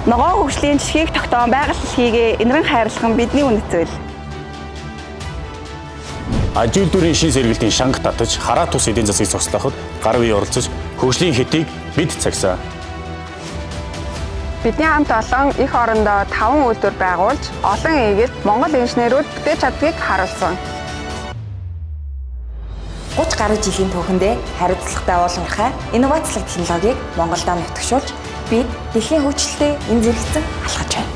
Ногоон хөгжлийн жишгийг тогтоон байгаль дэлхийгээ инэрэн хайрлах нь бидний үнэт зүйл. Ажил дүрийн шин сэргэлтийн шанг татаж, хараа тус эдийн засгийг цогцлоход гар бие оролцож, хөгжлийн хэтийг бид цагсаа. Бидний хамт олон их орондоо 5 үйлдвэр байгуулж, олон ийгэл Монгол инженерүүд бүтэц чадварыг харуулсан. 30 гаруй жилийн түүхэндээ хариуцлагатай уулуурхай инновацлог технологиг Монголдо нутагшуулж, бид дэлхийн хөгжилтэй энэ зэрэгцэн алхаж байна.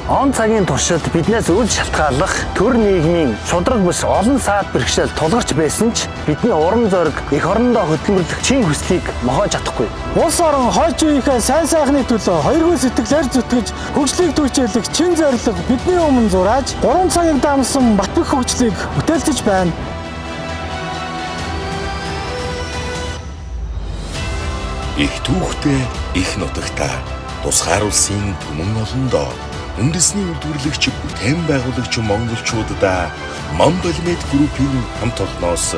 Он цагийн туршид биднээс үл шалтгааллах төр нийгмийн шудраг бус олон саад бэрхшээл тулгарч байсан ч бидний урам зориг их орондоо хөдөлмөрлөх чин хүслийг мохож чадахгүй. Улс орон хойч үеийнхээ сайн сайхны төлөө хоёргүй сэтгэлээр зүтгэж хөгжлийг түгжүүлэх чин зорилго бидний өмнө зурааж 3 цагийг дамсан Батбөх хөгжлийг бүтээлчж байна. Их түүхтэй, их нутагтаа тусгаар улсын түмэн олондоо үндэсний үйлдвэрлэгч бүтээн байгуулагч монголчуудаа Монболимед группийн хамт олноос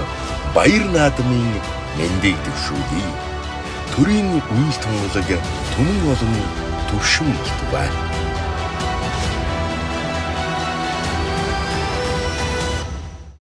баяр наадмын мэндийг дэвшүүлье. Төрийн үйл тунгалаг түмэн олон төвшин болтугай.